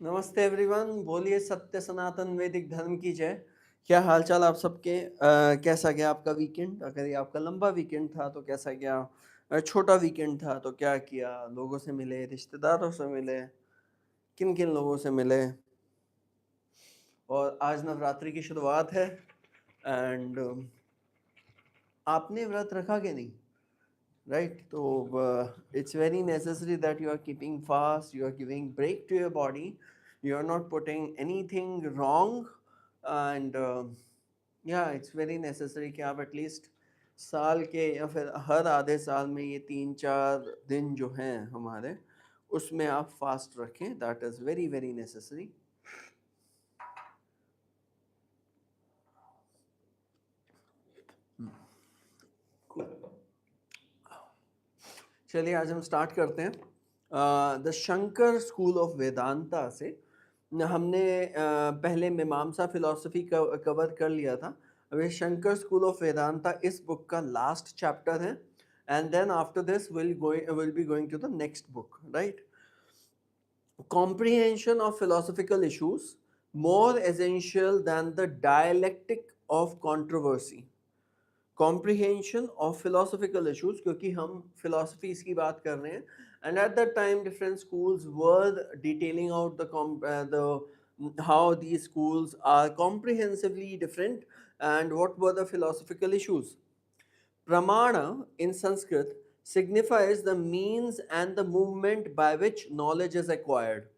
नमस्ते एवरीवन, बोलिए सत्य सनातन वैदिक धर्म की जय। क्या हालचाल आप सबके? कैसा गया आपका वीकेंड? अगर ये आपका लंबा वीकेंड था तो कैसा गया? छोटा वीकेंड था तो क्या किया? लोगों से मिले, रिश्तेदारों से मिले, किन किन लोगों से मिले? और आज नवरात्रि की शुरुआत है एंड आपने व्रत रखा कि नहीं? Right, so it's very necessary that you are keeping fast, you are giving break to your body, you are not putting anything wrong, and yeah, it's very necessary कि आप एटलीस्ट साल के या फिर हर आधे साल में ये 3-4 दिन जो हैं हमारे, उसमें आप फास्ट रखें. That is very very necessary. चलिए आज हम स्टार्ट करते हैं. The Shankar school of Vedanta से हमने पहले मीमांसा फिलॉसफी कवर कर लिया था. अभी शंकर स्कूल ऑफ वेदांता इस बुक का लास्ट चैप्टर है and then after this will be going to the next book. Right, comprehension of philosophical issues more essential than the dialectic of controversy. Comprehension of philosophical issues, क्योंकि हम philosophies की बात कर रहे हैं and at that time different schools were detailing out the how these schools are comprehensively different and what were the philosophical issues. Pramana in Sanskrit signifies the means and the movement by which knowledge is acquired.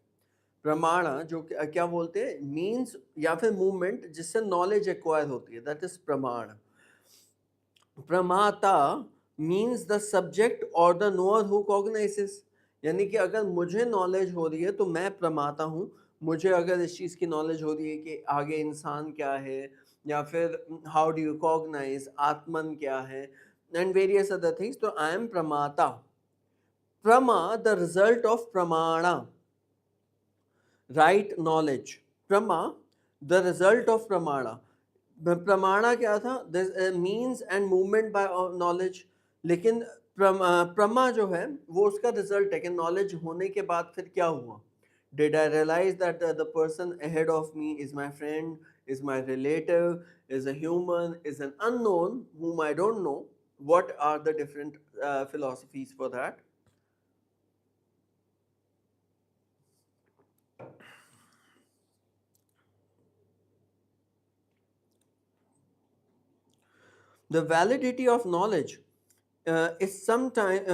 प्रमाण जो क्या बोलते हैं, means या फिर movement जिससे knowledge acquire होती है, दैट इज प्रमाण. प्रमाता मीन्स द सब्जेक्ट और द नोअर हु कॉग्नाइजेस. यानी कि अगर मुझे नॉलेज हो रही है तो मैं प्रमाता हूँ. मुझे अगर इस चीज़ की नॉलेज हो रही है कि आगे इंसान क्या है, या फिर हाउ डू यू कॉग्नाइज आत्मन क्या है, एंड वेरियस अदर थिंग्स, तो आई एम प्रमाता. प्रमा द रिजल्ट ऑफ प्रमाणा, राइट नॉलेज. प्रमा द रिजल्ट ऑफ प्रमाणा. प्रमाणा क्या था? Means and movement by knowledge. लेकिन प्रमा जो है वो उसका रिजल्ट है कि नॉलेज होने के बाद फिर क्या हुआ. Did I realise that the person ahead of me is my friend, is my relative, is a human, is an unknown whom I don't know? What are the different philosophies for that? The validity of knowledge is sometime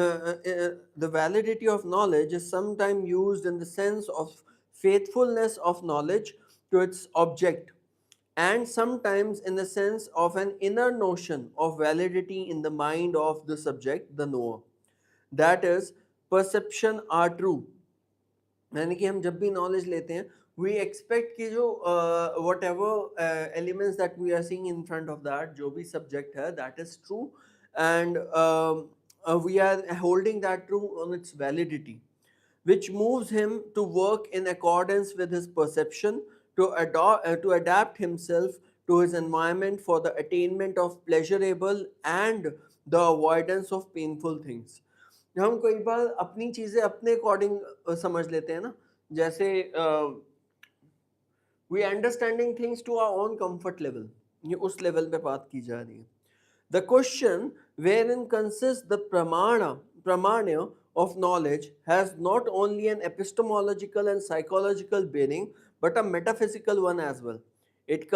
the validity of knowledge is sometimes used in the sense of faithfulness of knowledge to its object, and sometimes in the sense of an inner notion of validity in the mind of the subject, the knower. That is, perception are true. यानी कि हम जब भी knowledge लेते हैं, we expect कि जो whatever elements that we are seeing in front of that, जो भी सब्जेक्ट है, that is true, and we are holding that true on its validity, which moves him to work in accordance with his perception, to adapt himself to his environment for the attainment of pleasurable and the avoidance of painful things. हम कई बार अपनी चीजें अपने according समझ लेते हैं ना. जैसे we understanding things to our own comfort level, ये उस लेवल पे बात की जा रही है. The question wherein consists the pramana of knowledge has not only an epistemological and psychological bearing but a metaphysical one as well. It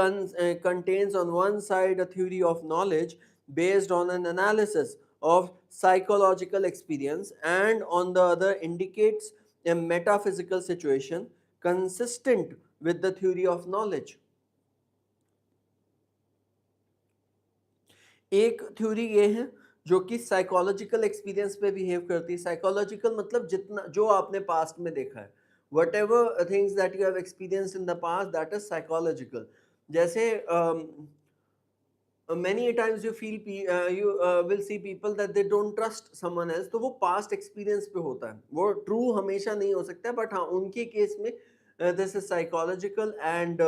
contains on one side a theory of knowledge based on an analysis of psychological experience, and on the other indicates a metaphysical situation consistent with the theory of knowledge. एक theory ये है जो कि psychological experience पे behave करती है. Psychological मतलब जितना जो आपने पास्ट में देखा है, what ever things that you have experience in the past, that is psychological. जैसे many times you feel you will see people that they don't trust someone else, तो वो past experience पे होता है. वो true हमेशा नहीं हो सकता है, but हाँ उनके केस में this is psychological, and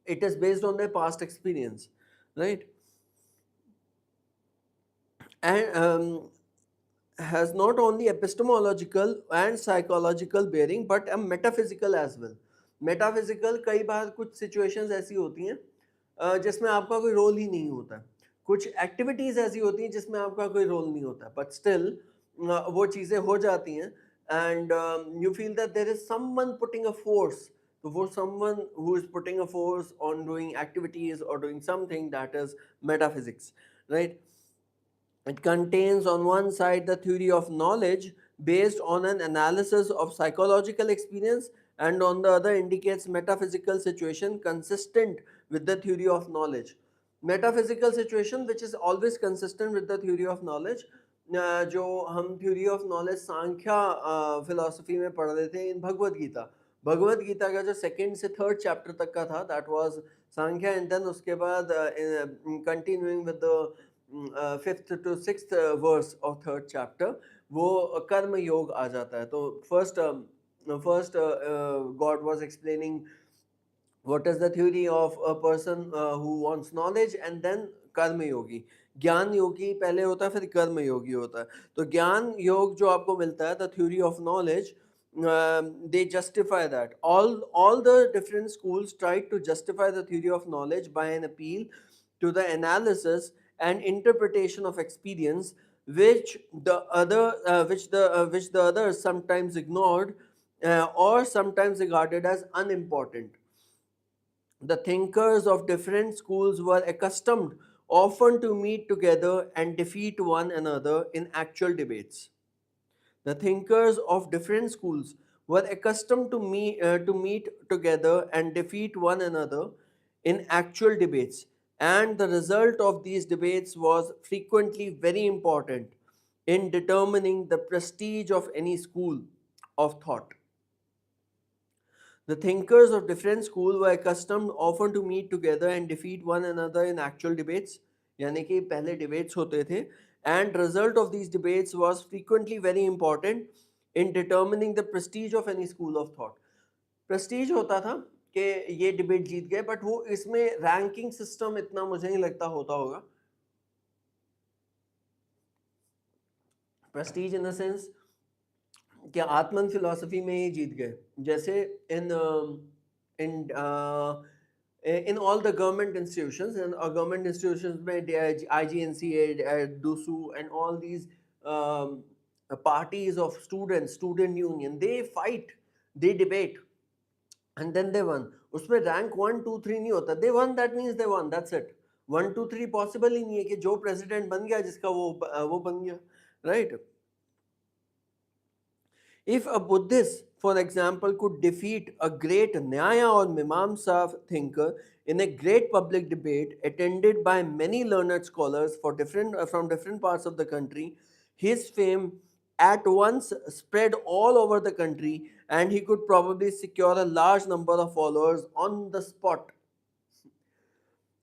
it is based on their past experience, right? And has not only epistemological and psychological bearing but a metaphysical as well. Metaphysical, कई बार कुछ situations ऐसी होती हैं जिसमें आपका कोई रोल ही नहीं होता, कुछ एक्टिविटीज ऐसी होती हैं जिसमें आपका कोई रोल नहीं होता, बट स्टिल वो चीज़ें हो जाती हैं and you feel that there is someone putting a force. तो वो someone who is putting a force on doing activities or doing something, that is metaphysics, right? It contains on one side the theory of knowledge based on an analysis of psychological experience, and on the other indicates metaphysical situation consistent with the theory of knowledge. Metaphysical situation which is always consistent with the theory of knowledge. जो हम theory of knowledge Sankhya philosophy में पढ़ रहे थे इन भगवद गीता. भगवद गीता का जो second से third chapter तक का था that was Sankhya, and then उसके बाद continuing with the fifth to sixth verse of third chapter वो कर्म योग आ जाता है. तो first God was explaining what is the theory of a person who wants knowledge, and then कर्म योगी. ज्ञान योगी पहले होता है, फिर कर्म योगी होता है. तो ज्ञान योग जो आपको मिलता है, the theory of knowledge, they justify that. All the different schools tried to justify the theory of knowledge by an appeal to the analysis and interpretation of experience, which the others sometimes ignored or sometimes regarded as unimportant. The thinkers of different schools were accustomed often to meet together and defeat one another in actual debates. The thinkers of different schools were accustomed to meet together and defeat one another in actual debates, and the result of these debates was frequently very important in determining the prestige of any school of thought. The thinkers of different schools were accustomed often to meet together and defeat one another in actual debates. यानी कि पहले debates होते थे, and result of these debates was frequently very important in determining the prestige of any school of thought. Prestige होता था कि ये debate जीत गए, but वो इसमें ranking system इतना मुझे नहीं लगता होता होगा. Prestige in the sense कि आत्मन फिलोसफी में ही जीत गए. जैसे इन in all the government institutions, and government institutions में IGNC, DUSU, and all these parties of students, student union, they fight, they debate, and then they won. उसमें rank 1 2 3 नहीं होता. They won, that means they won, that's it. 1 2 3 possible ही नहीं है कि जो president बन गया जिसका वो बन गया, right? If a Buddhist, for example, could defeat a great Nyaya or Mimamsa thinker in a great public debate attended by many learned scholars from different parts of the country, his fame at once spread all over the country, and he could probably secure a large number of followers on the spot.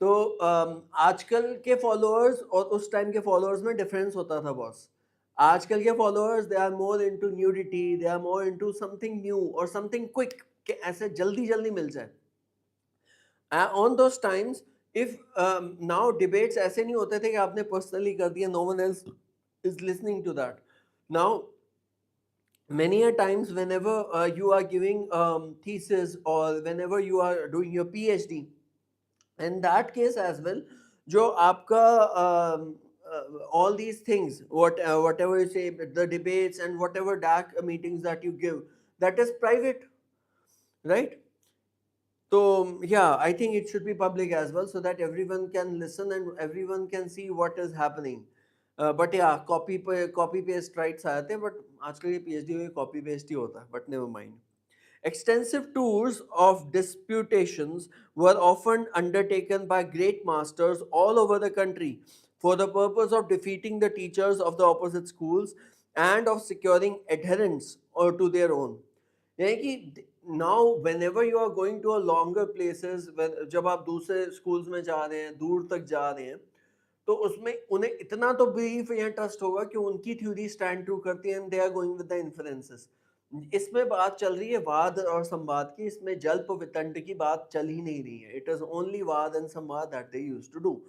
तो आजकल के followers और उस time के followers में difference होता था boss. आजकल के followers they are more into nudity, they are more into something new और समथिंग क्विक कि ऐसे जल्दी जल्दी मिल जाए. On those times if now debates ऐसे नहीं होते थे कि आपने पर्सनली कर दिया, no one else is listening to that. Now many a times whenever you are giving thesis or whenever you are doing your PhD, in that case as well, जो आपका all these things, whatever you say, the debates and whatever DAC meetings that you give, that is private, right? So yeah, I think it should be public as well so that everyone can listen and everyone can see what is happening. But yeah, copy paste rights आए थे, but आजकल ये PhD में copy paste ही होता है, but never mind. Extensive tours of disputations were often undertaken by great masters all over the country for the purpose of defeating the teachers of the opposite schools and of securing adherents or to their own. यानी कि now whenever you are going to a longer places, जब आप दूसरे schools में जा रहे हैं, दूर तक जा रहे हैं, तो उसमें उन्हें इतना तो बिलीफ या ट्रस्ट होगा कि उनकी थ्योरी स्टैंड ट्रू करती है, and they are going with the inferences. इसमें बात चल रही है वाद और संवाद की, इसमें जल्प वितंड की बात चल ही नहीं रही है. It is only vada and samvada that they used to do.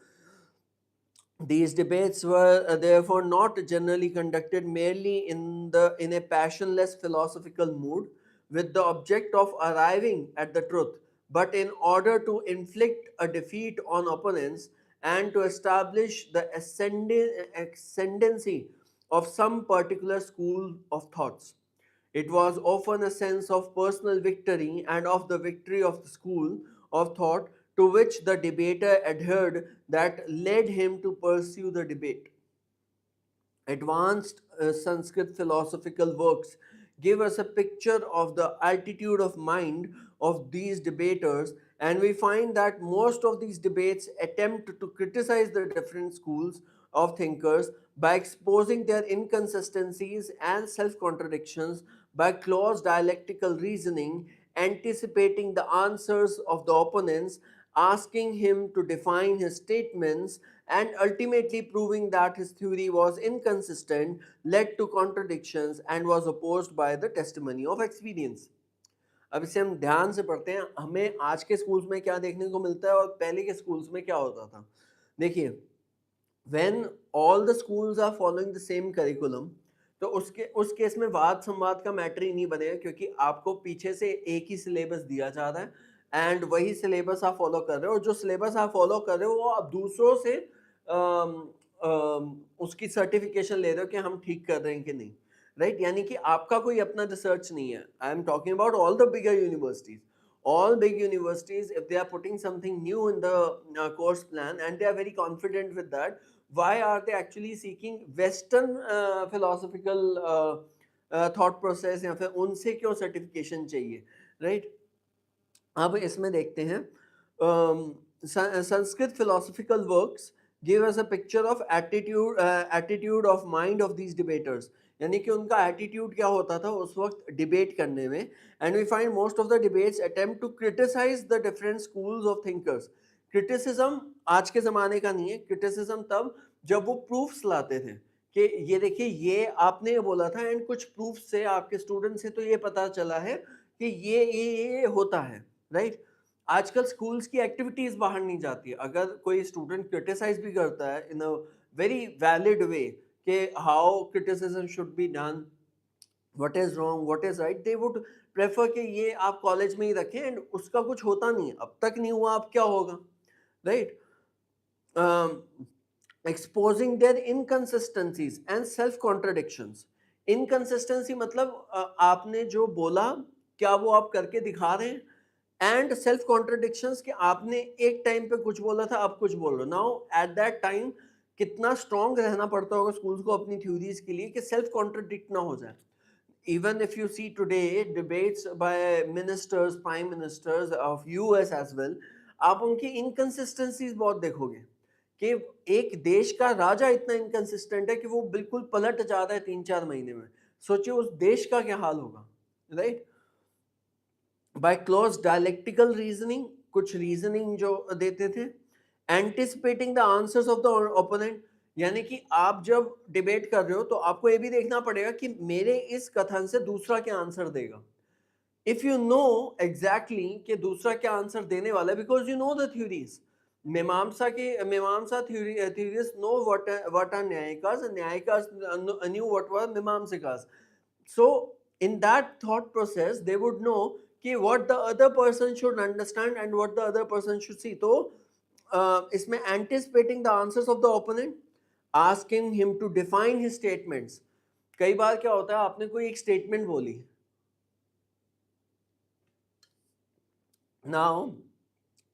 These debates were therefore not generally conducted merely in a passionless philosophical mood with the object of arriving at the truth, but in order to inflict a defeat on opponents and to establish the ascendancy of some particular school of thoughts. It was often a sense of personal victory and of the victory of the school of thought to which the debater adhered that led him to pursue the debate. Advanced Sanskrit philosophical works give us a picture of the altitude of mind of these debaters, and we find that most of these debates attempt to criticize the different schools of thinkers by exposing their inconsistencies and self contradictions by close dialectical reasoning, anticipating the answers of the opponents, asking him to define his statements, and ultimately proving that his theory was inconsistent, led to contradictions, and was opposed by the testimony of experience. अब इसे हम ध्यान से पढ़ते हैं, हमें आज के स्कूल्स में क्या देखने को मिलता है और पहले के स्कूल्स में क्या होता था. देखिए, when all the schools are following the same curriculum, तो उसके उस केस में वाद संवाद का मैटर ही नहीं बनेगा, क्योंकि आपको पीछे से एक ही सिलेबस दिया जा रहा है एंड वही सिलेबस आप फॉलो कर रहे हो, और जो सिलेबस आप फॉलो कर रहे हो वो आप दूसरों से उसकी सर्टिफिकेशन ले रहे हो कि हम ठीक कर रहे हैं कि नहीं, राइट? यानी कि आपका कोई अपना रिसर्च नहीं है. I am talking about all the bigger universities. All big universities, if they are putting something new in the course plan and they are very confident with that, why are they actually seeking western philosophical thought process, या फिर उनसे क्यों certification चाहिए, right? अब इसमें देखते हैं, Sanskrit philosophical works give us a picture of attitude of mind of these debaters. यानी कि उनका एटीट्यूड क्या होता था उस वक्त डिबेट करने में. And we find most of the debates attempt to criticise the different schools of thinkers. Criticism आज के ज़माने का नहीं है. क्रिटिसिज्म तब जब वो प्रूफ्स लाते थे कि ये देखिए ये आपने ये बोला था एंड कुछ प्रूफ से आपके स्टूडेंट से तो ये पता चला है कि ये होता है, राइट? आजकल स्कूल्स की एक्टिविटीज़ बाहर नहीं जाती है. अगर कोई स्टूडेंट क्रिटिसाइज भी करता है इन अ वेरी वैलिड वे कि how criticism should be done, what is wrong, what is right, they would prefer कि ये आप कॉलेज में ही रखें एंड उसका कुछ होता नहीं है, अब तक नहीं हुआ, अब क्या होगा, right? Exposing their inconsistencies and self contradictions. Inconsistency मतलब आपने जो बोला क्या वो आप करके दिखा रहे हैं, एंड सेल्फ कॉन्ट्रडिक्शंस कि आपने एक टाइम पे कुछ बोला था अब कुछ बोल रहे हो. नाउ एट दैट टाइम कितना स्ट्रांग रहना पड़ता होगा स्कूल्स को अपनी थ्योरीज के लिए कि सेल्फ कॉन्ट्रडिक्ट ना हो जाए. Even if you see today debates by ministers, prime ministers of US as well, आप उनकी इनकंसिस्टेंसीज बहुत देखोगे कि एक देश का राजा इतना इनकंसिस्टेंट है कि वो बिल्कुल पलट जाता है 3-4 महीने में. सोचिए उस देश का क्या हाल होगा, right? By close dialectical reasoning, कुछ रीजनिंग जो देते थे, anticipating the answers of the opponent. यानी कि आप जब डिबेट कर रहे हो तो आपको ये भी देखना पड़ेगा कि मेरे इस कथन से दूसरा क्या आंसर देगा. इफ यू नो एग्जैक्टली कि दूसरा क्या आंसर देने वाला है, because you know the theories. Mimamsa theorist know what are न्यायिकास, न्यायिकास न्यू व्हाट वर मीमांसिकास. So in that thought process they would know कि what the other person should understand and what the other person should see. तो इसमें anticipating the answers of the opponent, asking him to define his statements. कई बार क्या होता है आपने कोई एक स्टेटमेंट बोली, now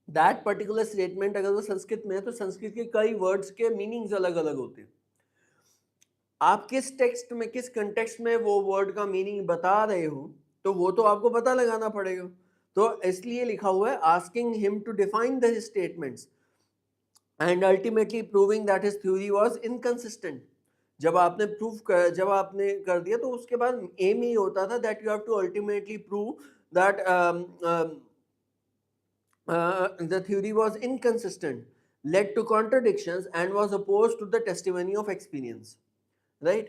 that particular statement अगर वो संस्कृत में है तो संस्कृत के कई वर्ड्स के मीनिंग्स अलग अलग होते हैं. आप किस टेक्स्ट में किस कंटेक्स्ट में वो वर्ड का मीनिंग बता रहे हो तो वो तो आपको पता लगाना पड़ेगा. तो इसलिए लिखा हुआ है asking him to define the statements and ultimately proving that his theory was inconsistent. जब आपने जब आपने कर दिया तो उसके बाद एम ही होता था that you have to ultimately prove that the theory was inconsistent, led to contradictions, and was opposed to the testimony of experience. Right?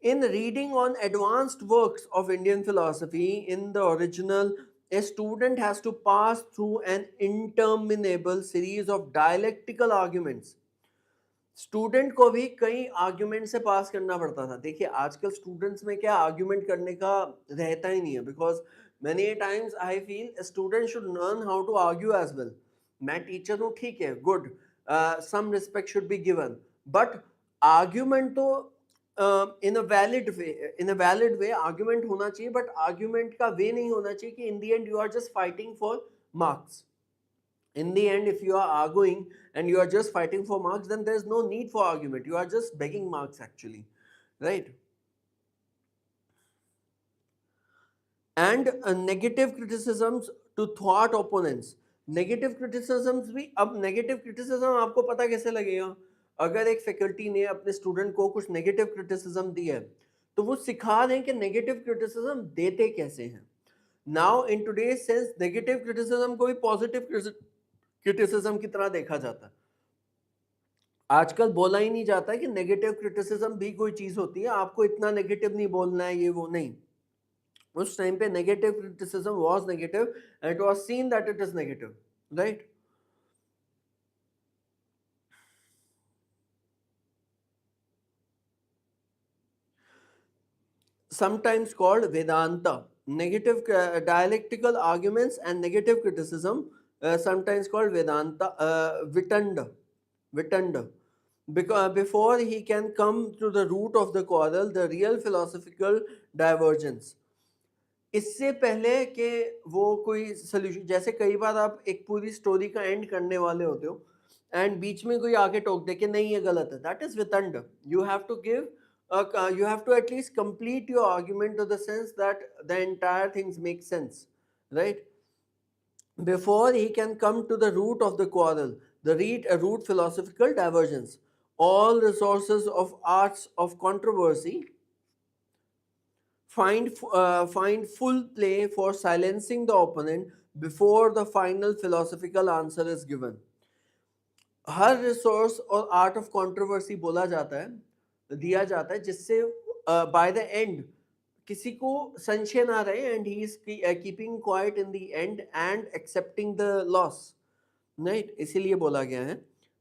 In reading on advanced works of Indian philosophy in the original, a student has to pass through an interminable series of dialectical arguments. Student को भी कई argument से पास करना पड़ता था। देखिए आजकल students में क्या आर्ग्यूमेंट करने का रहता ही नहीं है, because many times I feel student should learn how to argue as well. मैं टीचर हूँ, ठीक है, good, some respect should be given, but argument तो in a valid way, in a valid way argument होना चाहिए, but argument का वे नहीं होना चाहिए कि in the end you are just fighting for marks. In the end, if you are arguing and you are just fighting for marks, then there is no need for argument, you are just begging marks actually, right? And negative criticisms to thought opponents. Negative criticisms भी, अब negative criticism आपको पता कैसे लगेगा? अगर एक faculty ने अपने स्टूडेंट को कुछ नेगेटिव क्रिटिसिज्म दी है, तो वो सिखा दें कि नेगेटिव क्रिटिसिज्म देते कैसे हैं. Now in today's sense negative criticism को भी पॉजिटिव क्रिटिसिज्म की तरह देखा जाता है. आजकल बोला ही नहीं जाता है कि नेगेटिव क्रिटिसिज्म भी कोई चीज होती है, आपको इतना नेगेटिव नहीं बोलना है, ये वो नहीं. उस टाइम पे negative criticism was negative and it was seen that it is negative, right? Sometimes called Vedanta. Negative dialectical arguments and negative criticism, sometimes called Vedanta, Vitanda. Vitanda. Because before he can come to the root of the quarrel, the real philosophical divergence. इससे पहले कि वो कोई solution, जैसे कई बार आप एक पूरी स्टोरी का एंड करने वाले होते हो एंड बीच में कोई आके टोक दे कि नहीं ये गलत है, दैट इज वितंड. You have to give, you have to at least complete your argument to the sense that the entire things make sense, right? Before he can come to the root of the quarrel, the root philosophical divergence. All resources of arts of controversy find full play for silencing the opponent before the final philosophical answer is given. Her resource और art of controversy बोला जाता है, दिया जाता है, जिससे by the end किसी को संशय ना रहे and he is keeping quiet in the end and accepting the loss, right? इसीलिए बोला गया है.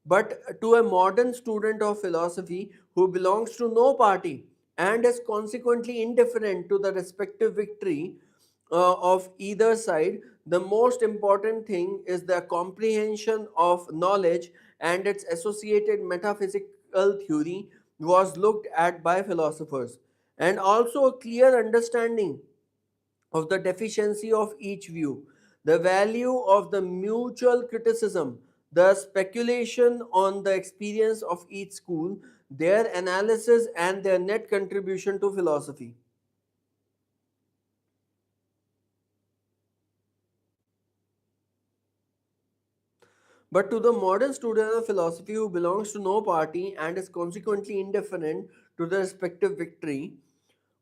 But to a modern student of philosophy who belongs to no party and is consequently indifferent to the respective victory of either side, the most important thing is the comprehension of knowledge and its associated metaphysical theory was looked at by philosophers, and also a clear understanding of the deficiency of each view, the value of the mutual criticism, the speculation on the experience of each school, their analysis, and their net contribution to philosophy. But to the modern student of philosophy who belongs to no party and is consequently indifferent to the respective victory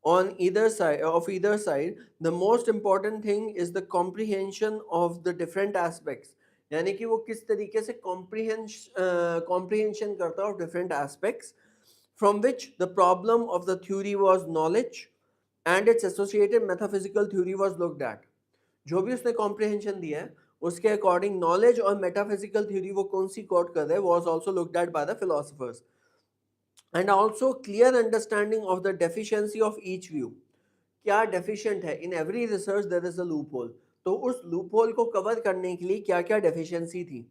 on either side, the most important thing is the comprehension of the different aspects. यानी कि वो किस तरीके से comprehension करता है of different aspects, from which the problem of the theory was knowledge and its associated metaphysical theory was looked at. जो भी उसने कॉम्प्रिहेंशन दिया है उसके अकॉर्डिंग नॉलेज और मेटाफिजिकल थ्योरी वो कौन सी कोट कर रहे हैं, was also looked at by the philosophers, and also clear understanding of the deficiency of each view. क्या डेफिशिएंट है? In every research there is a loop hole. तो उस लूप होल को कवर करने के लिए क्या क्या डेफिशिएंसी थी?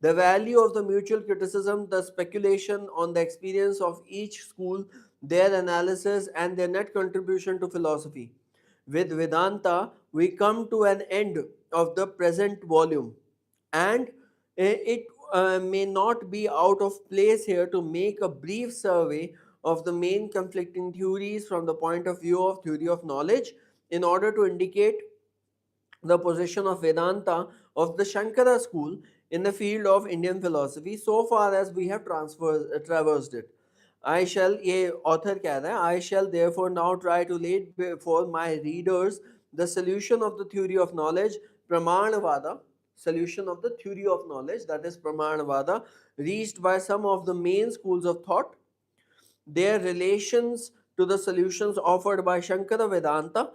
The value of the mutual criticism, the speculation on the experience of each school, their analysis, and their net contribution to philosophy. With Vedanta, we come to an end of the present volume, and it may not be out of place here to make a brief survey of the main conflicting theories from the point of view of theory of knowledge in order to indicate the position of Vedanta of the Shankara school in the field of Indian philosophy so far as we have traversed it. I shall, ये author कह रहा है, I shall therefore now try to lay before my readers the solution of the theory of knowledge, Pramanavada, solution of the theory of knowledge, that is Pramanavada, reached by some of the main schools of thought, their relations to the solutions offered by Shankara Vedanta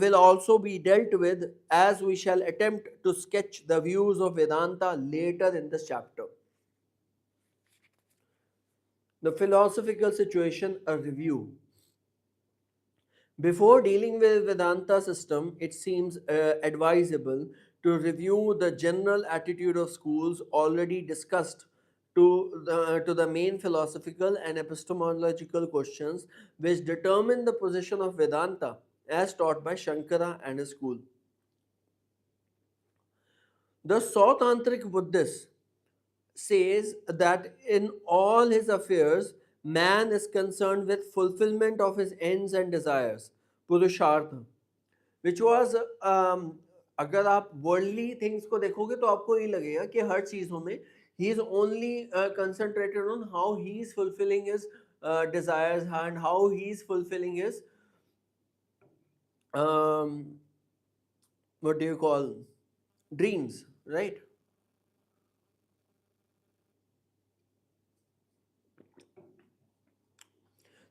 will also be dealt with as we shall attempt to sketch the views of Vedanta later in this chapter. The philosophical situation, a review. Before dealing with Vedanta system, it seems advisable to review the general attitude of schools already discussed to the main philosophical and epistemological questions which determine the position of Vedanta as taught by Shankara and his school. The Sautantric Buddhist says that in all his affairs, man is concerned with fulfillment of his ends and desires, purushartha, which was अगर आप worldly things को देखोगे तो आपको ये लगेगा कि हर चीज़ों में he is only concentrated on how he is fulfilling his desires and how he is fulfilling his um, what do you call dreams, right?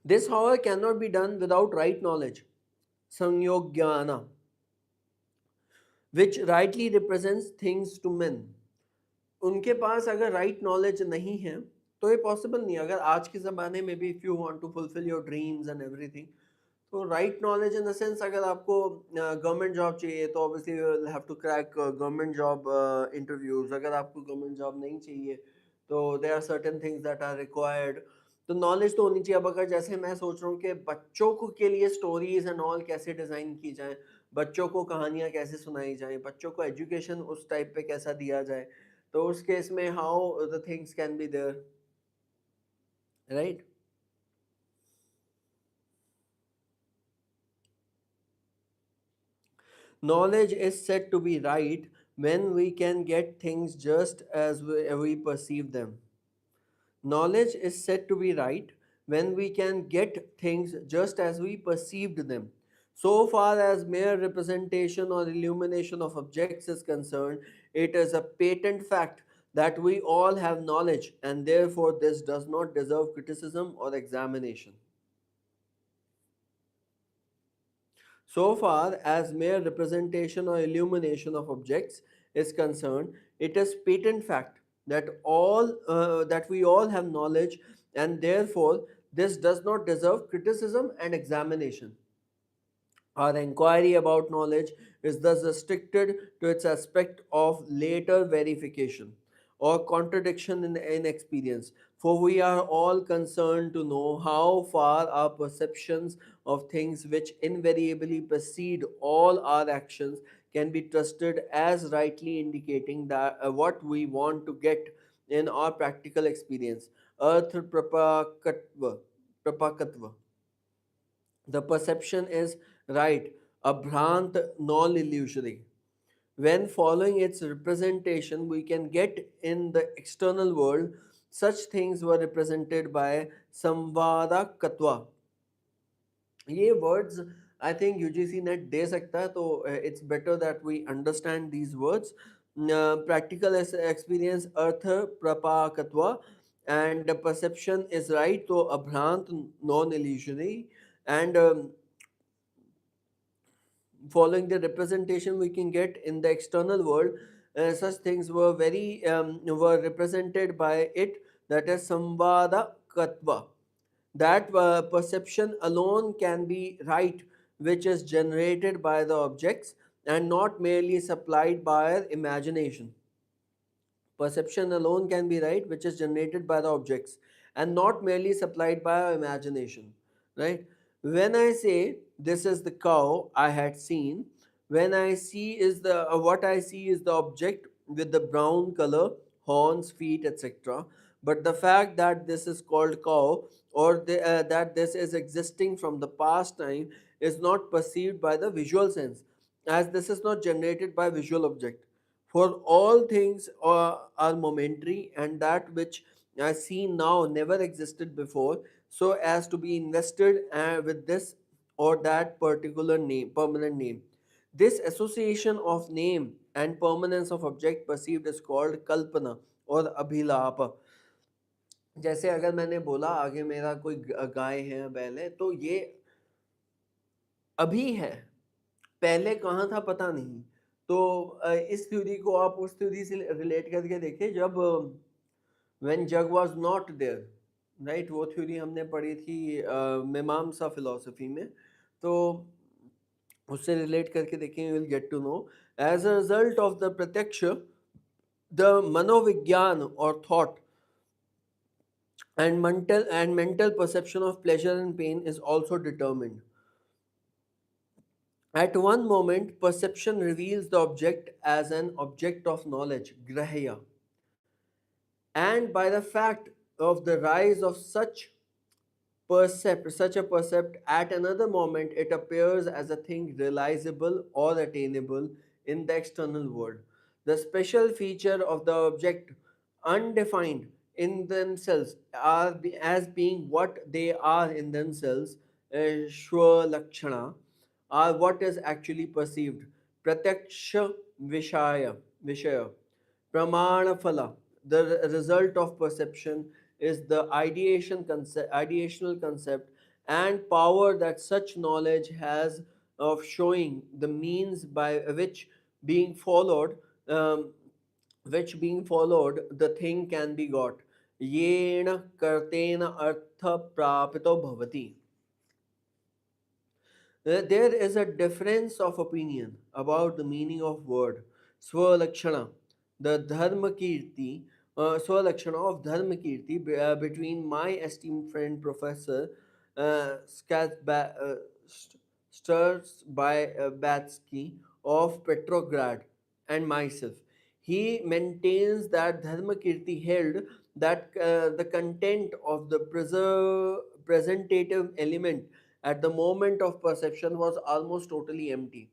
This, however, cannot be done without right knowledge, sanyogyana, which rightly represents things to men. उनके पास अगर right knowledge नहीं है तो ये possible नहीं है। अगर आज के ज़माने में भी if you want to fulfil your dreams and everything, तो right knowledge in the sense अगर आपको गवर्नमेंट जॉब चाहिए तो obviously you will have to crack government job interviews. अगर आपको गवर्नमेंट जॉब नहीं चाहिए तो there are certain things that are required. तो नॉलेज तो होनी चाहिए। अब अगर जैसे मैं सोच रहा हूँ कि बच्चों को के लिए स्टोरीज एंड ऑल कैसे डिज़ाइन की जाए, बच्चों को कहानियाँ कैसे सुनाई जाए, बच्चों को एजुकेशन उस टाइप पे कैसा दिया जाए, तो उस केस में how the things can be there, right? Knowledge is said to be right when we can get things just as we perceive them. Knowledge is said to be right when we can get things just as we perceived them. So far as mere representation or illumination of objects is concerned, it is a patent fact that we all have knowledge, and therefore this does not deserve criticism or examination. So far as mere representation or illumination of objects is concerned, it is patent fact that we all have knowledge, and therefore this does not deserve criticism and examination. Our inquiry about knowledge is thus restricted to its aspect of later verification or contradiction in experience, for we are all concerned to know how far our perceptions of things which invariably precede all our actions can be trusted as rightly indicating that what we want to get in our practical experience. Artha prapakatva. The perception is right, a bhrant, non illusory. When following its representation, we can get in the external world. Such things were represented by samvada katva. ये words I think UGC net दे सकता है, तो it's better that we understand these words. Practical experience earth प्रपाकत्वा, and the perception is right, तो अभ्रांत non illusory, and following the representation we can get in the external world, such things were represented by it, that is samvada katva. That perception alone can be right which is generated by the objects and not merely supplied by our imagination. Perception alone can be right which is generated by the objects and not merely supplied by our imagination, right? When I say this is the cow I had seen, when I see is the what I see is the object with the brown color, horns, feet, etc. But the fact that this is called cow, or that this is existing from the past time, is not perceived by the visual sense, as this is not generated by visual object. For all things are momentary, and that which I see now never existed before, so as to be invested with this or that particular name, permanent name. This association of name and permanence of object perceived is called kalpana और अभिलाप. जैसे अगर मैंने बोला आगे मेरा कोई गाय है, बैल है, तो ये अभी है, पहले कहाँ था पता नहीं। तो इस थ्योरी को आप उस थ्योरी से रिलेट करके देखिए जब when jug was not there, right, वो थ्योरी हमने पढ़ी थी मीमांसा फिलोसफी में। तो उससे रिलेट करके देखें, will get to know. As a result of the pratyaksha, the manovigyan और thought and mental perception of pleasure and pain is also determined. At one moment, perception reveals the object as an object of knowledge, grahya, and by the fact of the rise of such a percept, at another moment it appears as a thing realizable or attainable in the external world. The special feature of the object, undefined in themselves, as being what they are in themselves, shwa lakshana, are what is actually perceived. Pratyaksha vishaya. Pramana phala, the result of perception, is the ideational concept and power that such knowledge has of showing the means by being followed, um, being followed, the thing can be got. Yena kartena artha prapito bhavati. There is a difference of opinion about the meaning of word Swalakshana, the Dharma Kirti, Swalakshana of Dharma Kirti between my esteemed friend Professor Sturs by Batsky of Petrograd and myself. He maintains that Dharma Kirti held that the content of the presentative element at the moment of perception was almost totally empty.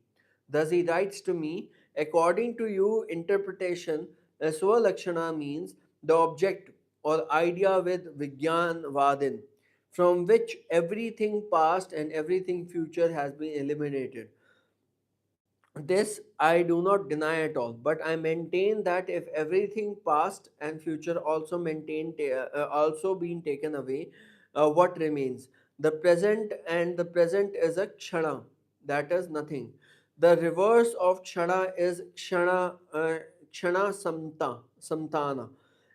Thus, he writes to me, according to you, interpretation, Swalakshana means the object or idea with Vigyan Vadin, from which everything past and everything future has been eliminated. This I do not deny at all, but I maintain that if everything past and future also been taken away, what remains? The present, and the present is a kshana, that is nothing. The reverse of kshana is kshana samtana,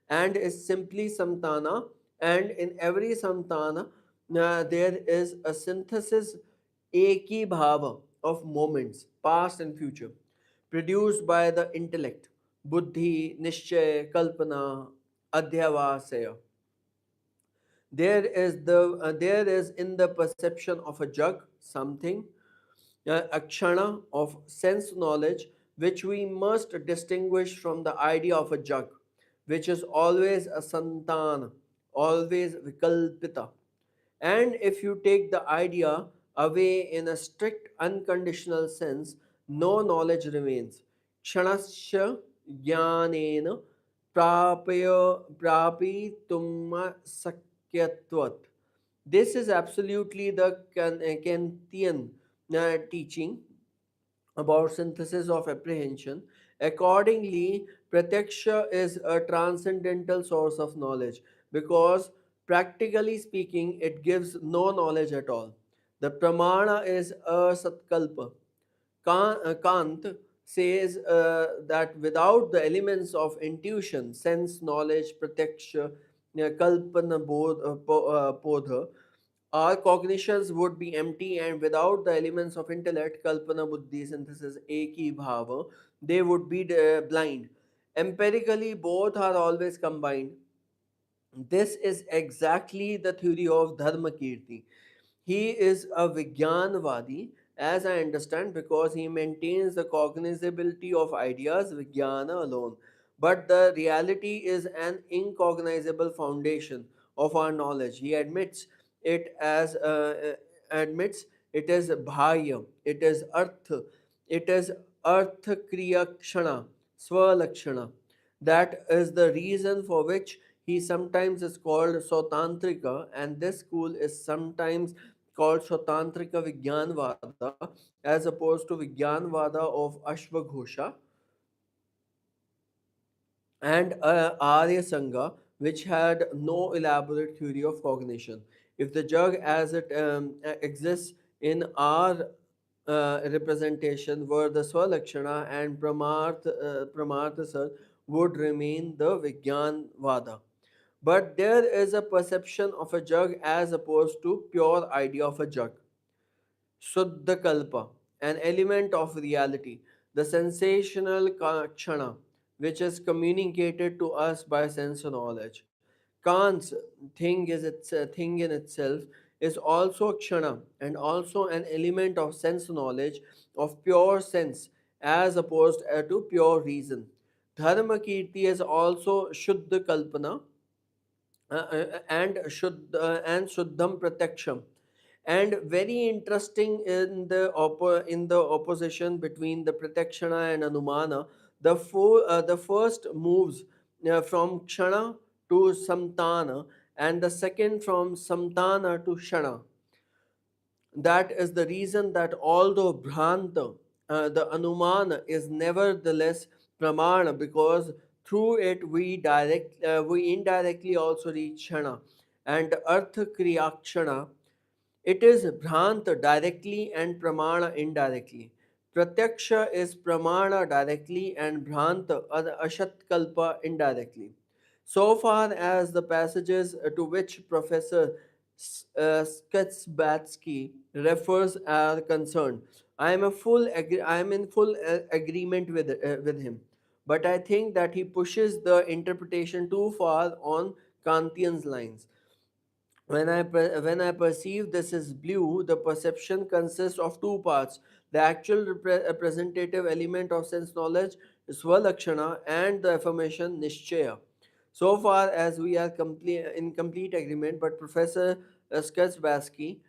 and is simply samtana, and in every samtana there is a synthesis eki bhava of moments, past and future, produced by the intellect, buddhi, nishchay, kalpana, adhyavasaya. There is in the perception of a jug something, a kshana of sense knowledge, which we must distinguish from the idea of a jug, which is always a santana, always vikalpita. And if you take the idea away in a strict unconditional sense, no knowledge remains. Kshanasya jnanena prapitumma sakyatvat. This is absolutely the Kantian teaching about synthesis of apprehension. Accordingly, pratyaksha is a transcendental source of knowledge because, practically speaking, it gives no knowledge at all. The pramana is a satkalpa. Kant says that without the elements of intuition, sense, knowledge, pratyaksha, kalpana, podha, our cognitions would be empty, and without the elements of intellect, kalpana, buddhi, synthesis, eki, bhava, they would be blind. Empirically, both are always combined. This is exactly the theory of Dharma Kirti. He is a Vijnanvadi, as I understand, because he maintains the cognizability of ideas, Vijnana alone. But the reality is an incognizable foundation of our knowledge. He admits it is Bhaya, it is Arth, it is Arth Kriya Kshana, Swalakshana. That is the reason for which he sometimes is called Sotantrika, and this school is sometimes called Sotantrika Vijnanvada as opposed to Vijnanvada of Ashwagosha and Arya Sangha, which had no elaborate theory of cognition. If the jug as it exists in our representation were the Swalakshana and Pramartha would remain the Vijnanvada. But there is a perception of a jug as opposed to pure idea of a jug. Shuddha Kalpa, an element of reality, the sensational kshana, which is communicated to us by sense knowledge. Kant's thing in itself is also kshana and also an element of sense knowledge of pure sense as opposed to pure reason. Dharma Kirti is also Shuddha Kalpana and Shuddham Pratyaksham. And very interesting in the in the opposition between the Pratyakshana and Anumana, the first moves from Kshana to Samtana and the second from Samtana to Shana. That is the reason that although Bhranta, the Anumana is nevertheless Pramana, because through it we indirectly also reach Shana and Artha Kriyakshana. It is Bhranta directly and Pramana indirectly. Pratyaksha is Pramana directly and Bhranta Ashatkalpa indirectly. So far as the passages to which Professor Sketsbatsky refers are concerned, I am in full agreement with him. But I think that he pushes the interpretation too far on Kantian's lines. When I perceive this is blue, the perception consists of two parts: the actual representative element of sense knowledge, Swalakshana, and the affirmation Nishchaya. So far as we are in complete agreement, but Professor Skarsbaski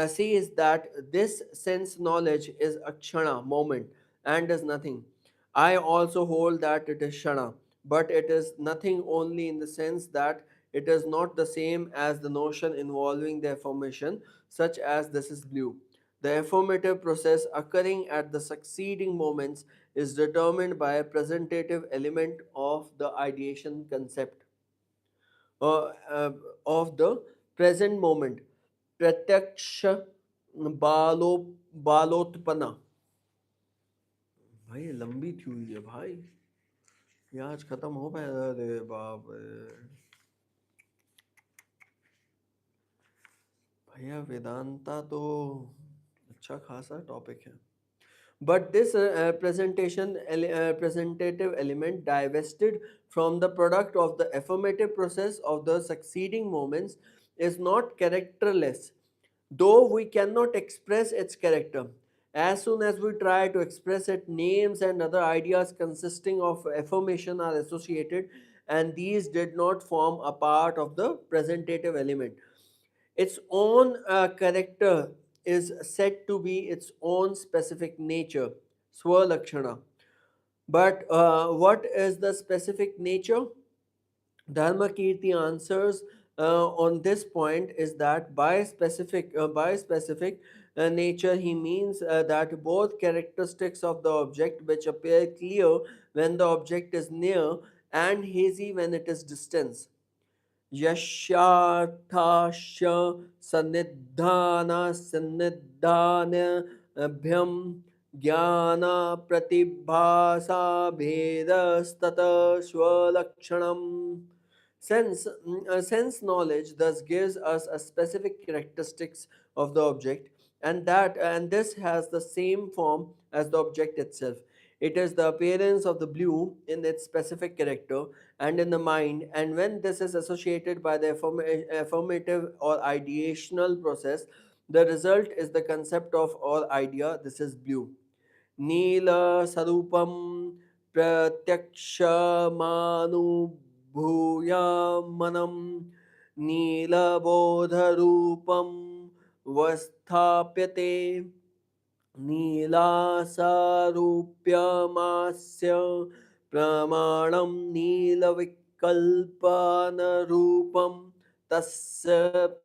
says that this sense knowledge is a kshana, moment, and is nothing. I also hold that it is shana, but it is nothing only in the sense that it is not the same as the notion involving the affirmation, such as this is blue. The affirmative process occurring at the succeeding moments is determined by a presentative element of the ideation concept uh, uh, of the present moment. प्रत्यक्ष बालो बालोत्पना भाई ये लंबी थी हुई है भाई ये आज खत्म हो पाया अरे बाप रे भैया वेदांता तो अच्छा खासा टॉपिक है. But this presentative element divested from the product of the affirmative process of the succeeding moments is not characterless, though we cannot express its character. As soon as we try to express it, names and other ideas consisting of affirmation are associated, and these did not form a part of the presentative element. Its own character is said to be its own specific nature, Swalakshana. But what is the specific nature? Dharmakirti answers on this point is that by specific nature he means that both characteristics of the object which appear clear when the object is near and hazy when it is distant. यस्यार्थाश्च सन्निधानसन्निधानेभ्यं ज्ञानप्रतिभासाभेदस्ततः स्वलक्षणम्. Sense knowledge thus gives us a specific characteristics of the object, and this has the same form as the object itself. It is the appearance of the blue in its specific character and in the mind, and when this is associated by the affirmative or ideational process, the result is the concept of or idea. This is blue. नीलस्वरूपं प्रत्यक्षमानुभूयामनं नीलबोधरूपं वस्थाप्यते नीलासारूप्यमास्य प्रमाणं नीलविकल्पनरूपं तस्य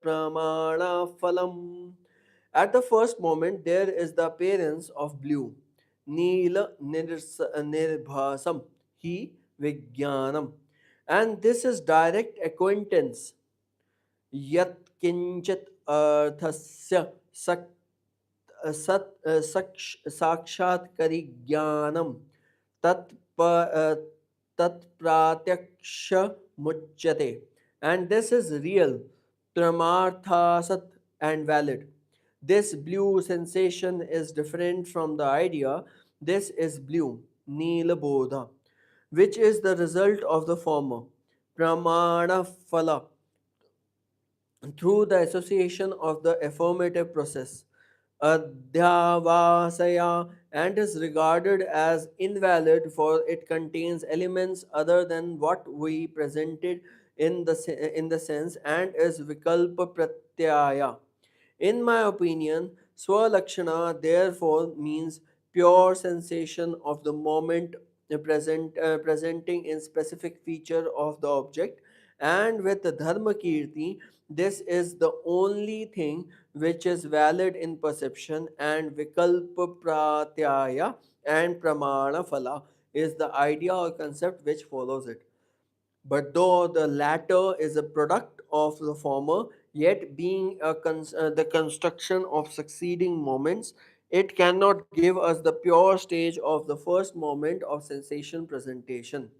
प्रमाणफलम्. At the first moment, there is the appearance of blue. Neela nirbhasam, he vijnanam. And this is direct acquaintance. Yat kinchit arthasya साक्षात्करी ज्ञानम तत् तत्प्रात्यक्ष मुच्यते. and this is real, pramarthasat, and valid. This blue sensation is different from the idea. This is blue, nilabodha, which is the result of the former, pramana phala, through the association of the affirmative process, adhyavasaya, and is regarded as invalid for it contains elements other than what we presented in the sense and is vikalpa pratyaya. In my opinion, swalakshana therefore means pure sensation of the moment presenting in specific feature of the object, and with the dharma kirti, this is the only thing which is valid in perception, and vikalpa pratyaya and pramana phala is the idea or concept which follows it. But though the latter is a product of the former, yet being the construction of succeeding moments, it cannot give us the pure stage of the first moment of sensation presentation.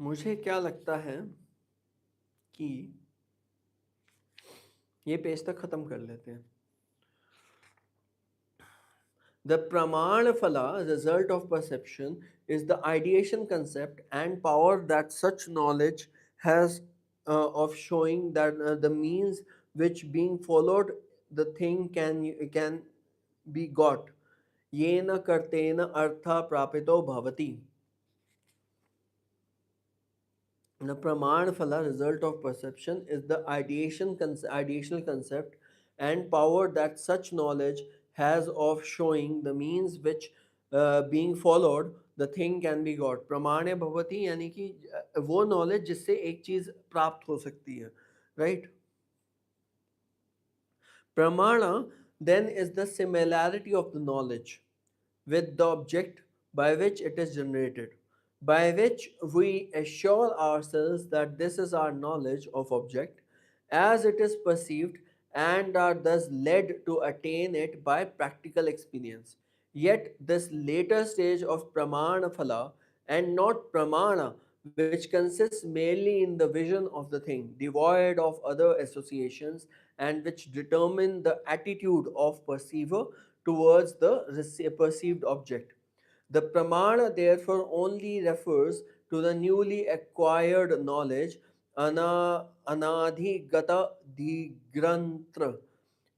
मुझे क्या लगता है कि ये page तक खत्म कर लेते हैं. The pramana phala, result of perception, is the ideation concept and power that such knowledge has of showing that the means which being followed the thing can be got. Yena kartena artha prapito bhavati. The praman phala, result of perception, is the ideational concept and power that such knowledge has of showing the means which being followed the thing can be got. प्रमाण्य भवति यानी कि वो knowledge जिससे एक चीज प्राप्त हो सकती है, right? Pramana then is the similarity of the knowledge with the object by which it is generated, by which we assure ourselves that this is our knowledge of object as it is perceived and are thus led to attain it by practical experience. Yet this later stage of pramana phala and not pramana, which consists merely in the vision of the thing, devoid of other associations, and which determine the attitude of perceiver towards the perceived object. The pramana therefore only refers to the newly acquired knowledge anadhigata digrantra,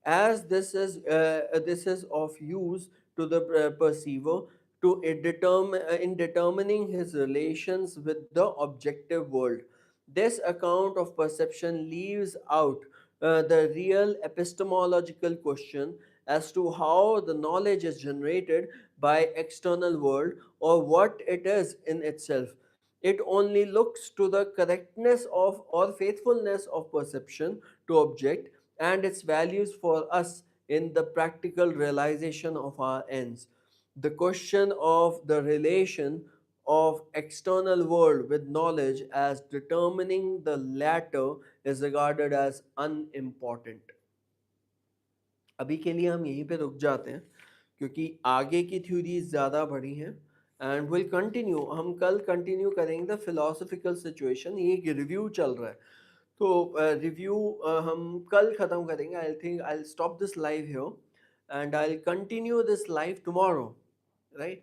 as this is of use to the perceiver to in determining his relations with the objective world. This account of perception leaves out the real epistemological question as to how the knowledge is generated by external world or what it is in itself. It only looks to the correctness of or faithfulness of perception to object and its values for us in the practical realization of our ends. The question of the relation of external world with knowledge as determining the latter is regarded as unimportant. अभी के लिए हम यहीं पे रुक जाते हैं क्योंकि आगे की थ्योरीज ज़्यादा बड़ी हैं एंड विल कंटिन्यू. हम कल कंटिन्यू करेंगे द फिलोसफिकल सिचुएशन. ये एक रिव्यू चल रहा है तो रिव्यू हम कल ख़त्म करेंगे. I think I stop this live here and I continue this live tomorrow, right?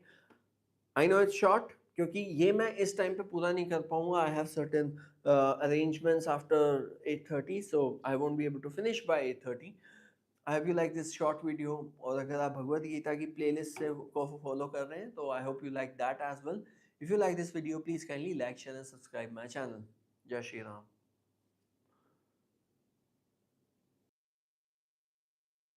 I know it's short क्योंकि ये मैं इस टाइम पे पूरा नहीं कर पाऊंगा. I have certain arrangements after 8:30 so I won't be able to finish by 8:30. I hope you like this short video. और अगर आप भगवद गीता की प्लेलिस्ट से को फॉलो कर रहे हैं तो I hope you like that as well. If you like this video please kindly like share and subscribe my channel. Jai Shri Ram.